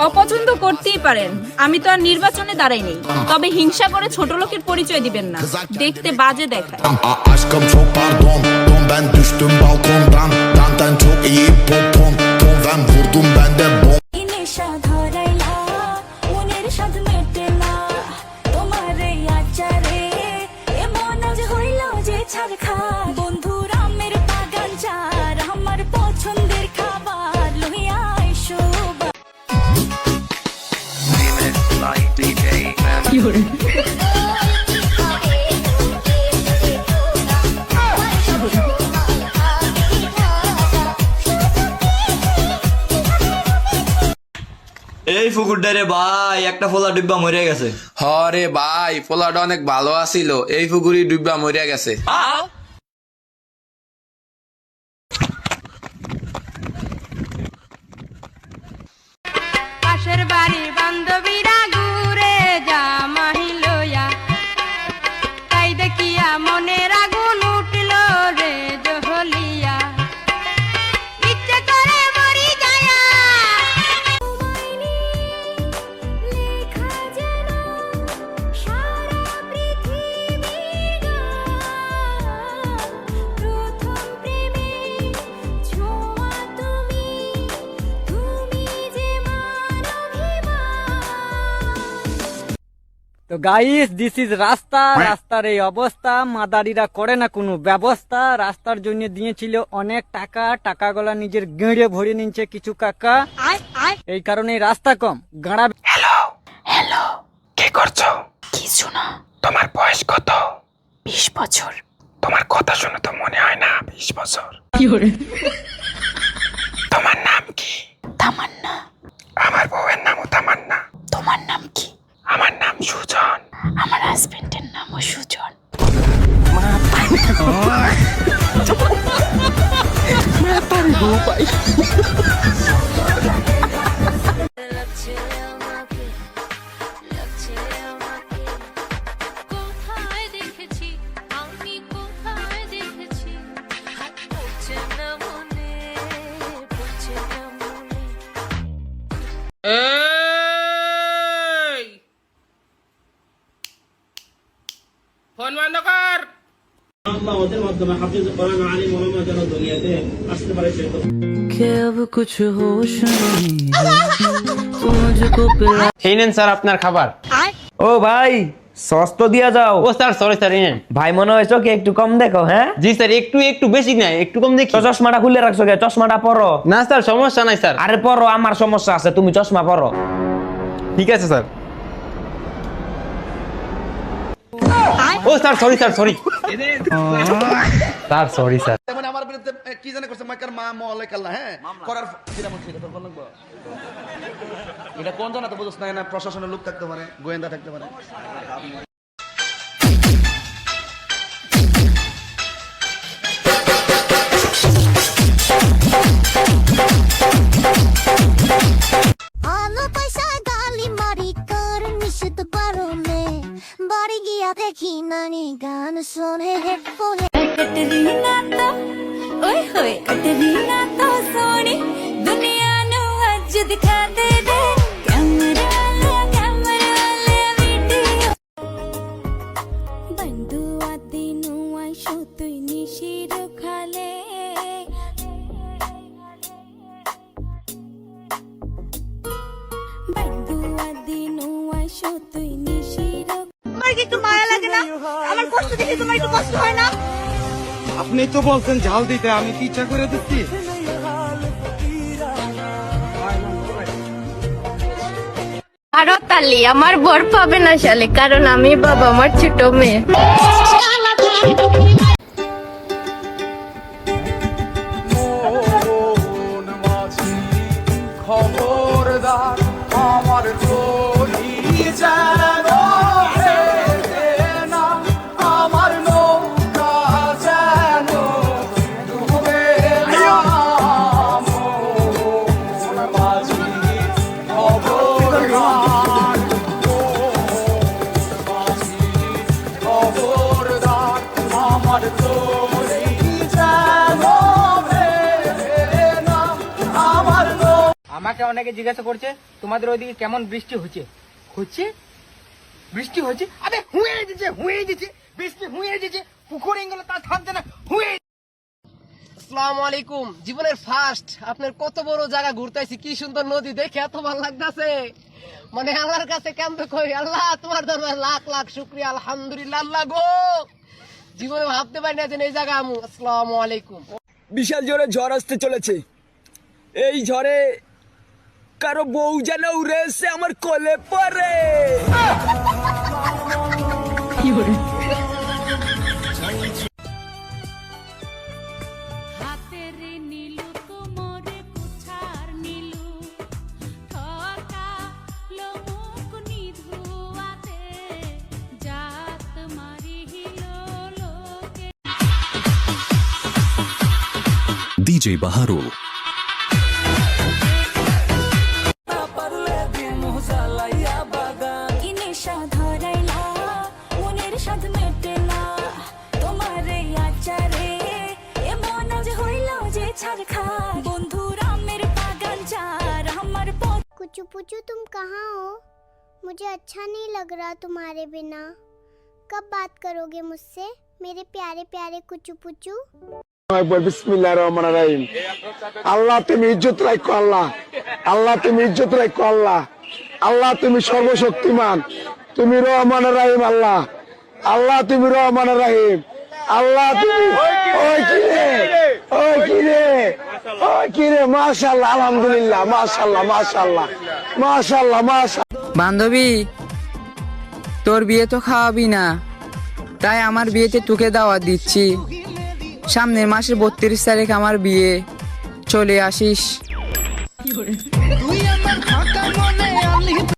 অপছন্দ করতেই পারেন, আমি তো আর নির্বাচনে দাঁড়াইনি। তবে হিংসা করে ছোট লোকের পরিচয় দিবেন না, দেখতে বাজে দেখায়। Aşkım çok pardon, ben düştüm balkondan. Danten çok iyi popon, ben vurdum ben de bom. এই ফুকুরটা রে ভাই, একটা ফোলা ডিব্বা মরে গেছে। হরে ভাই, পোলাটা অনেক ভালো আছিল, এই পুকুরি ডুববা মরিয়া গেছে। পাশের বাড়ির বান্ধবীরা ঘুরে যা মাহিলয়া, তাই দেখিয়া মনের আগুন উঠল রে জহলিয়া, ইচ্ছে করে মরি যায়া। তো গাইস, দিস ইজ রাস্তা। রাস্তার এই অবস্থা, মাদারিরা করে না কোনো ব্যবস্থা। রাস্তার জন্য দিয়েছিল অনেক টাকা, টাকাগুলা নিজের গেঁড়ে ভরে নিচ্ছে কিছু কাকা, এই কারণে রাস্তা কম গাড়া। হ্যালো হ্যালো, কি করছো? কিছু না। তোমার বয়স কত? 20 বছর। তোমার কথা শুনে তো মনে হয় না 20 বছর। তোমার নাম কি? তামান্না। আমার বউয়ের নামও তামান্না। তোমার নাম কি? আমার নাম সুজন। আমার হাজবেন্ডের নামও সুজন। কোথায় দেখেছি আমি, কোথায় দেখেছি, পড়ছে না মনে, পড়ছে না মনে। ফোন বন্ধ কর। এই নেন স্যার আপনার খাবার। ও ভাই, সস তো দিয়া যাও। ও স্যার সরি স্যার, এই নেন। ভাই মনে হয় চোখে একটু কম দেখো। হ্যাঁ জি স্যার, একটু একটু বেশি নাই, একটু কম দেখি। তো চশমাটা খুলে রাখছো কে? চশমাটা পরো। না স্যার সমস্যা নাই স্যার। আরে পরো, আমার সমস্যা আছে, তুমি চশমা পরো। ঠিক আছে স্যার। ও sir sorry sir, sorry sir, sorry sir. মানে আমার বিরুদ্ধে কি জানে করছে মাইকার মা মলাইক আল্লাহ। হ্যাঁ করার এটা কোন জানা তো বুঝছ না, প্রশাসনের লোক থাকতে পারে, গোয়েন্দা থাকতে পারে। कटरीना तो ओए होए, कटरीना तो सोनी दुनिया नु अज दिखा दे दे, कैमरा वाले वीडियो बंधु आदि नु आइशो तुई निशिर खाले, बंधु आदि नु आइशो तुई निशिर। তোমার কি একটু মায়া লাগে না? আমার কষ্ট দেখে তোমার একটু কষ্ট হয় না? আপনি তো বলছেন ঝাল দিতে, আমি কি ইচ্ছা করে দিচ্ছি? আরো তালি আমার বর পাবে না শালে, কারণ আমি বাবা আমার ছোট মেয়ে। খবরদার আমার চলি যেন না, আমার নৌকা যেন ডুবে না। মন মাঝি খবরদার, মন মাঝি খবরদার, আমার আমাকে অনেকে জিজ্ঞাসা করছে তোমাদের ওইদিকে কেমন বৃষ্টি হচ্ছে হচ্ছে বৃষ্টি হচ্ছে আরে হুয়ে দিচ্ছে বৃষ্টি হুয়ে দিচ্ছে পুকুর এগুলো তা থামছে না হুয়ে। আসসালামু আলাইকুম। জীবনের ফার্স্ট আপনার কত বড় জায়গা ঘুরতেছি, কি সুন্দর নদী দেখে এত ভালো লাগতেছে, মানে আল্লাহর কাছে কেমন কই আল্লাহ তোমার দরবার লাখ লাখ শুকরিয়া আলহামদুলিল্লাহ। আল্লাহ গো জীবনে ভাবতে পারি না যে এই জায়গা আমু। আসসালামু আলাইকুম। বিশাল জোরে ঝড় আসতে চলেছে, এই ঝড়ে কারো বউ যেন উড়ে এসে আমার কোলে পড়ে। হাতের নীলু কোমরে কুছার নীলু ঠকা লোমুক নিধুয়াতে জাত মারি হিলো লোকে DJ Baharul. কি নেশা ধরাইলা মনের সাথ মেটেলা তোমার আচারে এমন আজ হইল যে ছাড়খা বন্ধুর আমের বাগান চার আমার कुचू पुचू तुम कहाँ हो? मुझे अच्छा नहीं लग रहा तुम्हारे बिना। कब बात करोगे मुझसे मेरे प्यारे प्यारे कुचू पुचू? বিসমিল্লাহির রহমানির রহিম। আল্লাহ তুমি ইজ্জত রাখো, আল্লাহ আল্লাহ তুমি ইজ্জত রাখো, আল্লাহ আল্লাহ তুমি সর্বশক্তিমান, তুমি রহমানির রহিম, আল্লাহ আল্লাহ তুমি রহমানির রহিম, আল্লাহ তুমি ওই কিরে মাশাআল্লাহ আলহামদুলিল্লাহ মাশাআল্লাহ মাশাআল্লাহ মাশাআল্লাহ মাশাআল্লাহ। বান্ধবী তোর বিয়ে তো খাওয়াবি না, তাই আমার বিয়েতে তোকে দাওয়াত দিচ্ছি। সামনের মাসের 32 তারিখ আমার বিয়ে, চলে আসিস।